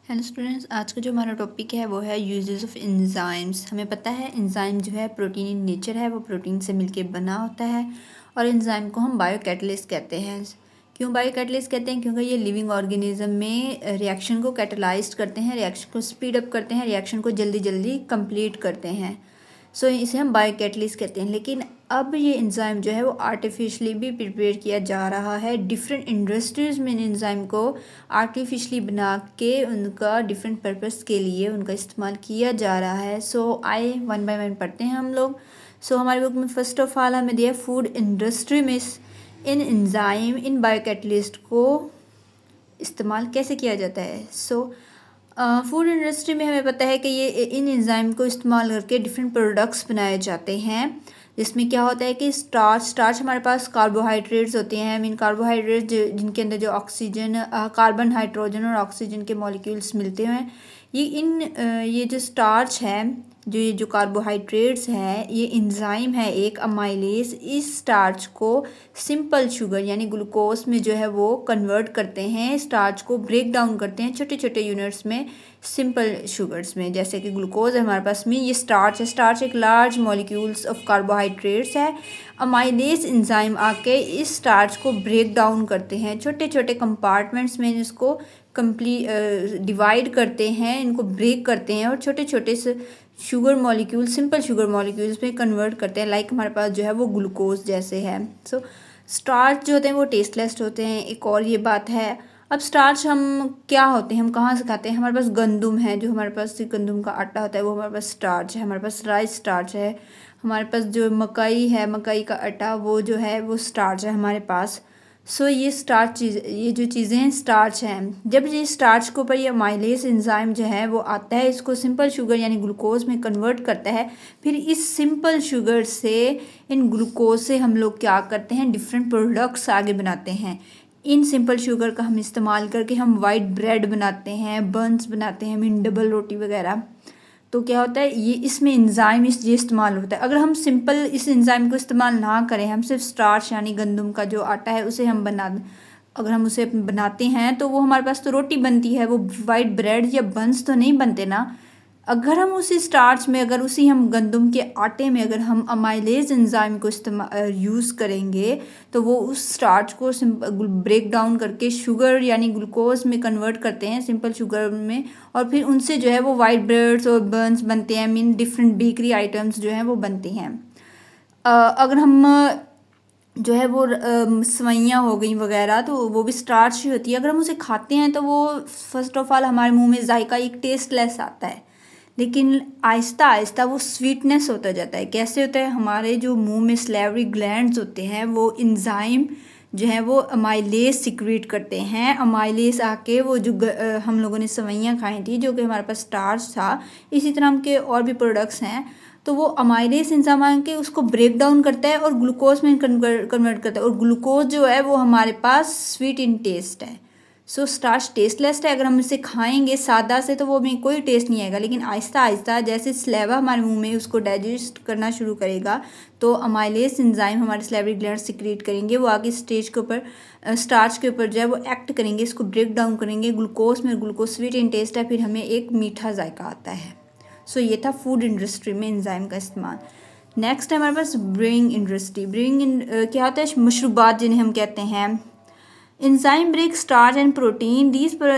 Hello students, आज का जो हमारा टॉपिक है वो है यूजेस ऑफ एंजाइम्स। हमें पता है एंजाइम जो है प्रोटीन इन नेचर है, वो प्रोटीन से मिलके बना होता है और एंजाइम को हम बायो कैटलिस्ट कहते हैं। क्यों बायो कैटलिस्ट कहते हैं? क्योंकि ये लिविंग ऑर्गेनिज्म में रिएक्शन को कैटलाइज करते हैं, रिएक्शन को स्पीड अप करते हैं, रिएक्शन को जल्दी जल्दी कंप्लीट करते हैं। सो इसे हम बायो कैटलिस्ट कहते हैं। लेकिन अब ये एंजाइम जो है वो आर्टिफिशियली भी प्रिपेयर किया जा रहा है। डिफरेंट इंडस्ट्रीज़ में एंजाइम को आर्टिफिशियली बना के उनका डिफरेंट पर्पस के लिए उनका इस्तेमाल किया जा रहा है। सो आए वन बाय वन पढ़ते हैं हम लोग। सो हमारी बुक में फर्स्ट ऑफ ऑल हमें दिया फूड इंडस्ट्री में इन एंजाइम इन बायो कैटलिस्ट को इस्तेमाल कैसे किया जाता है। फूड इंडस्ट्री में हमें पता है कि ये इन एंजाइम को इस्तेमाल करके डिफरेंट प्रोडक्ट्स बनाए जाते हैं, जिसमें क्या होता है कि स्टार्च हमारे पास कार्बोहाइड्रेट्स होते हैं। मीन कार्बोहाइड्रेट्स जिनके अंदर जो ऑक्सीजन, कार्बन, हाइड्रोजन और ऑक्सीजन के मॉलिक्यूल्स मिलते हैं, ये जो स्टार्च है, जो कार्बोहाइड्रेट्स है, ये एंजाइम है एक अमाइलेज। इस स्टार्च को सिंपल शुगर यानी ग्लूकोज में जो है वो कन्वर्ट करते हैं, स्टार्च को ब्रेक डाउन करते हैं छोटे छोटे यूनिट्स में, सिंपल शुगर्स में। जैसे कि ग्लूकोज है हमारे पास में, ये स्टार्च है। स्टार्च एक लार्ज मॉलिक्यूल्स ऑफ कार्बोहाइड्रेट्स है। अमाइलेज एंजाइम आके इस स्टार्च को ब्रेक डाउन करते हैं छोटे छोटे कंपार्टमेंट्स में, इसको डिवाइड करते हैं, इनको ब्रेक करते हैं और छोटे छोटे से sugar molecule, simple sugar molecules में कन्वर्ट करते हैं। लाइक हमारे पास जो है वो ग्लूकोज जैसे है। स्टार्च जो होते हैं वो टेस्टलेस होते हैं, एक और ये बात है। अब स्टार्च हम क्या होते हैं, हम कहाँ से खाते हैं? हमारे पास गंदम है, जो हमारे पास गंदम का आटा होता है वो हमारे पास स्टार्च है। हमारे पास राइस स्टार्च है। हमारे पास जो मकई है, मकई का आटा, वो जो है वो स्टार्च है हमारे पास। ये ये जो चीज़ें हैं स्टार्च हैं। जब ये स्टार्च के ऊपर ये अमाइलेज एंजाइम जो है वो आता है, इसको सिंपल शुगर यानी ग्लूकोज में कन्वर्ट करता है। फिर इस सिंपल शुगर से, इन ग्लूकोज से हम लोग क्या करते हैं, डिफरेंट प्रोडक्ट्स आगे बनाते हैं। इन सिंपल शुगर का हम इस्तेमाल करके हम वाइट ब्रेड बनाते हैं, बन्स बनाते हैं, मीन डबल रोटी वगैरह। तो क्या होता है, ये इसमें एंजाइम ये इस्तेमाल होता है। अगर हम सिंपल इस एंजाइम को इस्तेमाल ना करें, हम सिर्फ स्टार्च यानी गंदम का जो आटा है उसे हम अगर हम उसे बनाते हैं तो वो हमारे पास तो रोटी बनती है, वो वाइट ब्रेड या बन्स तो नहीं बनते ना। अगर हम उसी स्टार्च में, अगर उसी हम गंदम के आटे में अगर हम अमाइलेज एंजाइम को इस्तेमाल यूज़ करेंगे तो वो उस स्टार्च को ब्रेक डाउन करके शुगर यानी ग्लूकोज में कन्वर्ट करते हैं, सिंपल शुगर में, और फिर उनसे जो है वो वाइट ब्रेड्स और बर्न्स बनते हैं। मीन डिफरेंट बेकरी आइटम्स जो हैं वो बनते हैं। अगर हम जो है वो सवैयाँ हो गई वगैरह, तो वो भी स्टार्च ही होती है। अगर हम उसे खाते हैं तो वो फर्स्ट ऑफ ऑल हमारे मुंह में जायका एक टेस्टलेस आता है, लेकिन आहिस्ता आहिस्ता वो स्वीटनेस होता जाता है। कैसे होता है, हमारे जो मुंह में सलेवरी ग्लैंड्स होते हैं वो एंजाइम जो है वो अमाइलेज सिक्रीट करते हैं। अमाइलेज आके वो जो हम लोगों ने सवैयाँ खाई थी जो कि हमारे पास स्टार्च था, इसी तरह हम के और भी प्रोडक्ट्स हैं, तो वो अमाइलेज एंजाइम आके उसको ब्रेक डाउन करता है और ग्लूकोज में कन्वर्ट करता है। और ग्लूकोज जो है वो हमारे पास स्वीट इन टेस्ट है। स्टार्च टेस्टलेस है। अगर हम इसे खाएंगे सादा से तो वो में कोई टेस्ट नहीं आएगा, लेकिन आहिस्ता आहिस्ता जैसे स्लेवा हमारे मुंह में उसको डाइजेस्ट करना शुरू करेगा तो अमाइलेज एंजाइम हमारे स्लेवरी ग्लैंड सिक्रीट करेंगे, वो आगे स्टेज के ऊपर स्टार्च के ऊपर जो है वो एक्ट करेंगे, इसको ब्रेक डाउन करेंगे ग्लूकोज में। ग्लूकोज स्वीट इन टेस्ट है, फिर हमें एक मीठा जायका आता है। ये था फूड इंडस्ट्री में एंजाइम का इस्तेमाल। नेक्स्ट है हमारे पास ब्रूइंग इंडस्ट्री। क्या होता है, मशरूबात जिन्हें हम कहते हैं। Enzyme break starch and protein.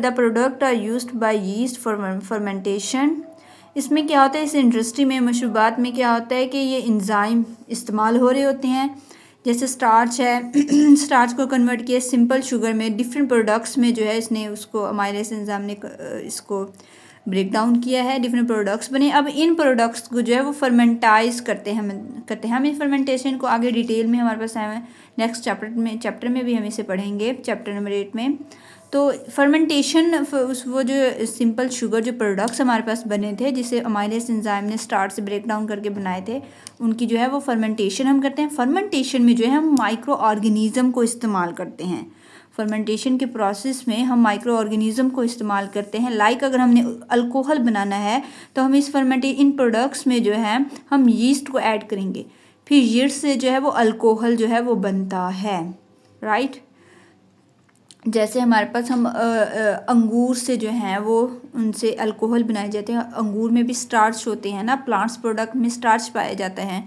The product are used by yeast for fermentation. इसमें क्या होता है, इस इंडस्ट्री में, मशरूबात में क्या होता है कि ये एंजाइम इस्तेमाल हो रहे होते हैं। जैसे स्टार्च है, स्टार्च को कन्वर्ट किया सिंपल शुगर में, डिफरेंट प्रोडक्ट्स में जो है इसने उसको अमाइलेज एंजाइम ने इसको ब्रेक डाउन किया है, डिफरेंट प्रोडक्ट्स बने। अब इन प्रोडक्ट्स को जो है वो फर्मेंटाइज करते हैं हम इस फर्मेंटेशन को आगे डिटेल में हमारे पास है, नेक्स्ट चैप्टर में भी हम इसे पढ़ेंगे, चैप्टर नंबर 8 में। तो फर्मेंटेशन, वो जो सिंपल शुगर जो प्रोडक्ट्स हमारे पास बने थे जिसे अमाइलेज एंजाइम ने स्टार्च से ब्रेक डाउन करके बनाए थे, उनकी जो है वो फर्मेंटेशन हम करते हैं। फर्मेंटेशन में जो है हम माइक्रो ऑर्गेनिज्म को इस्तेमाल करते हैं। फर्मेंटेशन के प्रोसेस में हम माइक्रो ऑर्गेनिज्म को इस्तेमाल करते हैं। लाइक अगर हमने अल्कोहल बनाना है तो हम इस इन प्रोडक्ट्स में जो है हम यीस्ट को ऐड करेंगे, फिर यीस्ट से जो है वो अल्कोहल जो है वो बनता है, राइट। जैसे हमारे पास हम अंगूर से जो हैं वो उनसे अल्कोहल बनाए जाते हैं, अंगूर में भी स्टार्च होते हैं ना, प्लांट्स प्रोडक्ट में स्टार्च पाया जाता है।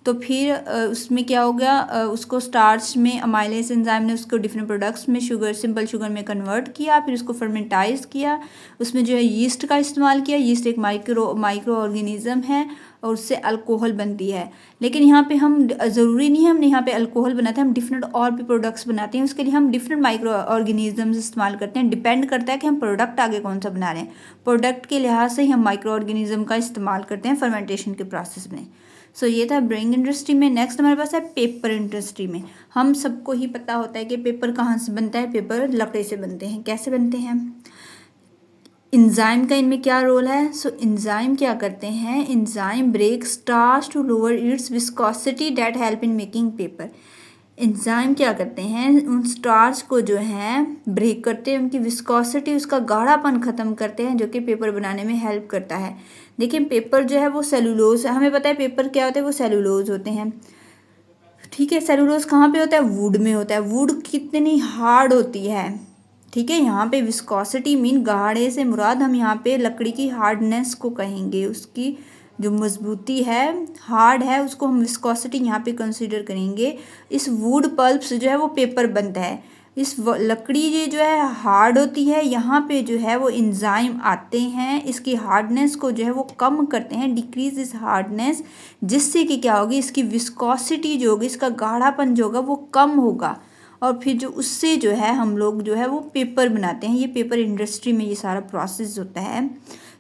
तो फिर उसमें क्या हो गया, उसको स्टार्च में अमाइलेज एंजाइम ने उसको डिफरेंट प्रोडक्ट्स में शुगर, सिंपल शुगर में कन्वर्ट किया, फिर उसको फर्मेंटाइज किया, उसमें जो है यीस्ट का इस्तेमाल किया। यीस्ट एक माइक्रो ऑर्गेनिज्म है और उससे अल्कोहल बनती है। लेकिन यहाँ पे हम ज़रूरी नहीं है हमने यहाँ पे अल्कोहल बनाते हैं, हम डिफरेंट और भी प्रोडक्ट्स बनाते हैं, उसके लिए हम डिफरेंट माइक्रो ऑर्गेनिजम्स इस्तेमाल करते हैं। डिपेंड करता है कि हम प्रोडक्ट आगे कौन सा बना रहे हैं, प्रोडक्ट के लिहाज से ही हम माइक्रो ऑर्गेनिज्म का इस्तेमाल करते हैं फर्मेंटेशन के प्रोसेस में। सो ये था ब्रेइंग इंडस्ट्री में। नेक्स्ट हमारे पास है पेपर इंडस्ट्री में। हम सबको ही पता होता है कि पेपर कहाँ से बनता है, पेपर लकड़ी से बनते हैं। कैसे बनते हैं, इंजाइम का इनमें क्या रोल है। सो इंजाइम क्या करते हैं, enzyme break starch to lower its viscosity that help in making paper. Enzyme क्या करते हैं, उन स्टार्च को जो है ब्रेक करते हैं, उनकी विस्कोसिटी, उसका गाढ़ापन ख़त्म करते हैं, जो कि पेपर बनाने में हेल्प करता है। देखिए पेपर जो है वो सेलुलोज, हमें पता है पेपर क्या होता है, वो सेलुलोज होते हैं। ठीक है, सेलुलोज कहाँ पे होता है, वुड में होता है। वुड कितनी हार्ड होती है, ठीक है। यहाँ पे विस्कोसिटी मीन गाढ़े से मुराद हम यहाँ पे लकड़ी की हार्डनेस को कहेंगे, उसकी जो मजबूती है, हार्ड है, उसको हम विस्कोसिटी यहाँ पे कंसीडर करेंगे। इस वुड पल्प से जो है वो पेपर बनता है। इस लकड़ी ये जो है हार्ड होती है, यहाँ पे जो है वो इंजाइम आते हैं, इसकी हार्डनेस को जो है वो कम करते हैं, डिक्रीज इस हार्डनेस, जिससे कि क्या होगी, इसकी विस्कोसिटी जो होगी, इसका गाढ़ापन जो होगा वो कम होगा, और फिर जो उससे जो है हम लोग जो है वो पेपर बनाते हैं। ये पेपर इंडस्ट्री में ये सारा प्रोसेस होता है।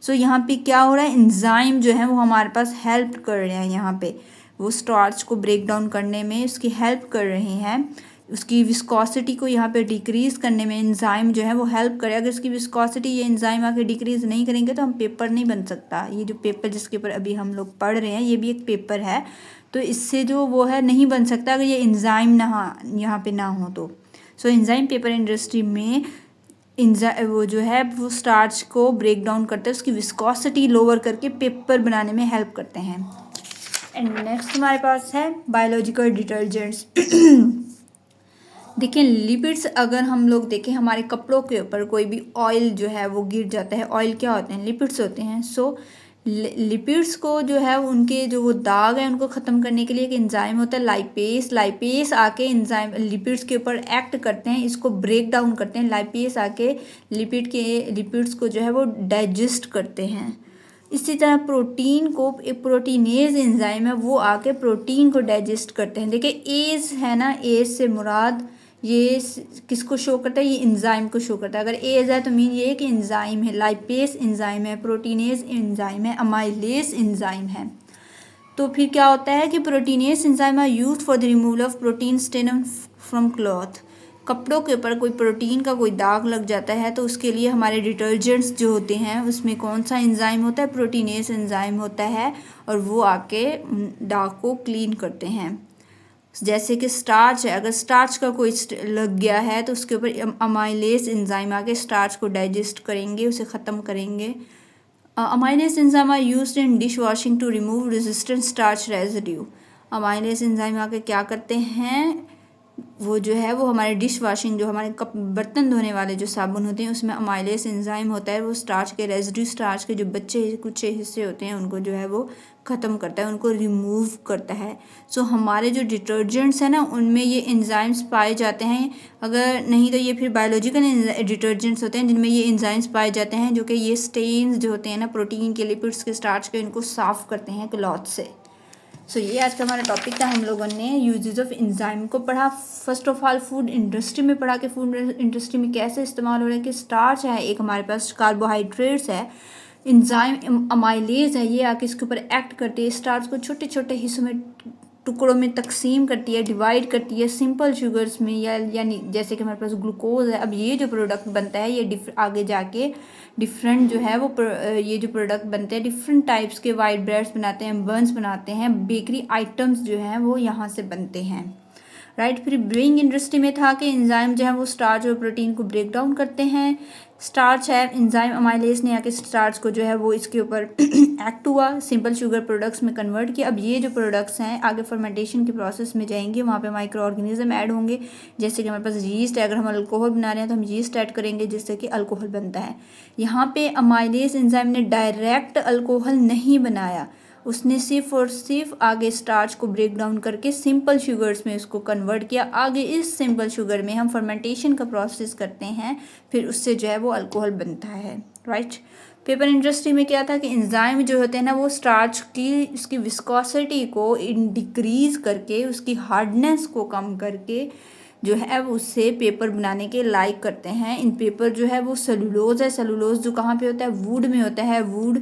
सो यहाँ पे क्या हो रहा है, एंजाइम जो है वो हमारे पास हेल्प कर रहे हैं, यहाँ पे वो स्टार्च को ब्रेक डाउन करने में उसकी हेल्प कर रहे हैं, उसकी विस्कोसिटी को यहाँ पे डिक्रीज़ करने में एंजाइम जो है वो हेल्प करे। अगर इसकी विस्कोसिटी ये एंजाइम आके डिक्रीज़ नहीं करेंगे तो हम पेपर नहीं बन सकता। ये जो पेपर जिसके ऊपर अभी हम लोग पढ़ रहे हैं ये भी एक पेपर है, तो इससे जो वो है नहीं बन सकता अगर ये एंजाइम ना यहाँ पे ना हो तो। सो एंजाइम पेपर इंडस्ट्री में वो जो है वो स्टार्च को ब्रेक डाउन करते हैं, उसकी विस्कोसिटी लोअर करके पेपर बनाने में हेल्प करते हैं। एंड नेक्स्ट हमारे पास है बायोलॉजिकल डिटर्जेंट्स। देखिए लिपिड्स, अगर हम लोग देखें हमारे कपड़ों के ऊपर कोई भी ऑयल जो है वो गिर जाता है, ऑयल क्या होते हैं, लिपिड्स होते हैं। सो लिपिड्स को जो है उनके जो वो दाग है उनको ख़त्म करने के लिए एक एंजाइम होता है लाइपेस आके एंजाइम लिपिड्स के ऊपर एक्ट करते हैं, इसको ब्रेक डाउन करते हैं। लाइपेस आके लिपिड्स को जो है वो डाइजेस्ट करते हैं। इसी तरह प्रोटीन को एक प्रोटीनेज एंजाइम है, वो आके प्रोटीन को डाइजेस्ट करते हैं। देखिए एज है ना, एज से मुराद ये किसको शो करता है, ये एंजाइम को शो करता है। अगर एज है तो मीन ये कि एंजाइम है, लाइपेस एंजाइम है, प्रोटीनेज एंजाइम है, अमाइलेज एंजाइम है। तो फिर क्या होता है कि proteinase enzyme are used for the removal of protein stain from cloth. कपड़ों के ऊपर कोई प्रोटीन का कोई दाग लग जाता है तो उसके लिए हमारे डिटर्जेंट्स जो होते हैं उसमें कौन सा एंजाइम होता है, प्रोटीनेज एंजाइम होता है, और वो आके दाग को क्लीन करते हैं। जैसे कि स्टार्च है, अगर स्टार्च का कोई लग गया है तो उसके ऊपर अमाइलेज एंजाइम आके स्टार्च को डाइजेस्ट करेंगे, उसे ख़त्म करेंगे। Amylase enzyme are used in dish washing to remove resistant starch residue. Amylase enzyme आके क्या करते हैं, वो जो है वो हमारे डिश वॉशिंग, जो हमारे कप बर्तन धोने वाले जो साबुन होते हैं उसमें अमाइलेज एंजाइम होता है, वो स्टार्च के रेजिड्यू, स्टार्च के जो कुछ हिस्से होते हैं उनको जो है वो ख़त्म करता है, उनको रिमूव करता है। सो हमारे जो डिटर्जेंट्स हैं ना उनमें ये एंजाइम्स पाए जाते हैं। अगर नहीं तो ये फिर बायोलॉजिकल डिटर्जेंट्स होते हैं जिनमें ये एंजाइम्स पाए जाते हैं, जो कि ये स्टेन्स जो होते हैं ना प्रोटीन के, लिपिड्स के, स्टार्च के, इनको साफ़ करते हैं क्लॉथ से। सो ये आज का हमारा टॉपिक था। हम लोगों ने यूजेस ऑफ एंजाइम को पढ़ा। First of all food industry में पढ़ा कि फूड इंडस्ट्री में कैसे इस्तेमाल हो रहा है, कि स्टार्च है एक हमारे पास, कार्बोहाइड्रेट्स है, एंजाइम अमाइलेज है, ये आके इसके ऊपर एक्ट करती है, स्टार्च को छोटे छोटे हिस्सों में, टुकड़ों में तकसीम करती है, डिवाइड करती है सिंपल शुगर्स में, यानी जैसे कि हमारे पास ग्लूकोज है। अब ये जो प्रोडक्ट बनता है ये आगे जाके डिफरेंट जो है वो ये जो प्रोडक्ट बनते हैं डिफरेंट टाइप्स के, वाइट ब्रेड्स बनाते हैं, बन्स बनाते हैं, बेकरी आइटम्स जो हैं वो यहाँ से बनते हैं, राइट। फिर ब्रेइंग इंडस्ट्री में था कि एंजाइम जो है वो स्टार्च और प्रोटीन को ब्रेक डाउन करते हैं। स्टार्च है, एंजाइम अमाइलेज ने आके स्टार्च को जो है वो इसके ऊपर एक्ट हुआ, सिंपल शुगर प्रोडक्ट्स में कन्वर्ट किया। अब ये जो प्रोडक्ट्स हैं आगे फर्मेंटेशन के प्रोसेस में जाएंगे, वहाँ पे माइक्रो ऑर्गेनिज्म ऐड होंगे। जैसे कि हमारे पास यीस्ट है, अगर हम अल्कोहल बना रहे हैं तो हम यीस्ट ऐड करेंगे जिससे कि अल्कोहल बनता है। यहाँ पे अमाइलेज एंजाइम ने डायरेक्ट अल्कोहल नहीं बनाया, उसने सिर्फ और सिर्फ आगे स्टार्च को ब्रेक डाउन करके सिंपल शुगर्स में उसको कन्वर्ट किया। आगे इस सिंपल शुगर में हम फर्मेंटेशन का प्रोसेस करते हैं, फिर उससे जो है वो अल्कोहल बनता है, राइट। पेपर इंडस्ट्री में क्या था कि एंजाइम जो होते हैं ना वो स्टार्च की उसकी विस्कोसिटी को डिक्रीज़ करके उसकी हार्डनेस को कम करके जो है वो उससे पेपर बनाने के लायक करते हैं। इन पेपर जो है वो सेलुलोज है, सेलुलोज जो कहाँ पे होता है, वुड में होता है। वुड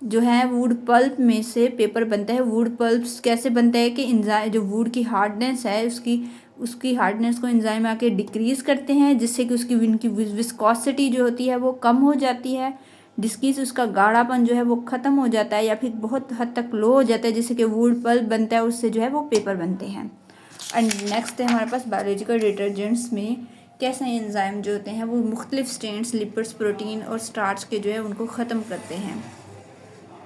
जो है वुड पल्प में से पेपर बनता है। वुड पल्प कैसे बनता है कि एंजाइम जो वुड की हार्डनेस है उसकी हार्डनेस को एंजाइम आके डिक्रीज़ करते हैं, जिससे कि उसकी इनकी विस्कोसिटी जो होती है वो कम हो जाती है, जिसकी से उसका गाढ़ापन जो है वो ख़त्म हो जाता है या फिर बहुत हद तक लो हो जाता है, जिससे कि वुड पल्प बनता है, उससे जो है वो पेपर बनते हैं। एंड नेक्स्ट है हमारे पास बायोलॉजिकल डिटर्जेंट्स में कैसे एंजाइम जो होते हैं वो मुख्तलिफ स्टेन्स, लिपिड्स, प्रोटीन और स्टार्च के जो है उनको ख़त्म करते हैं।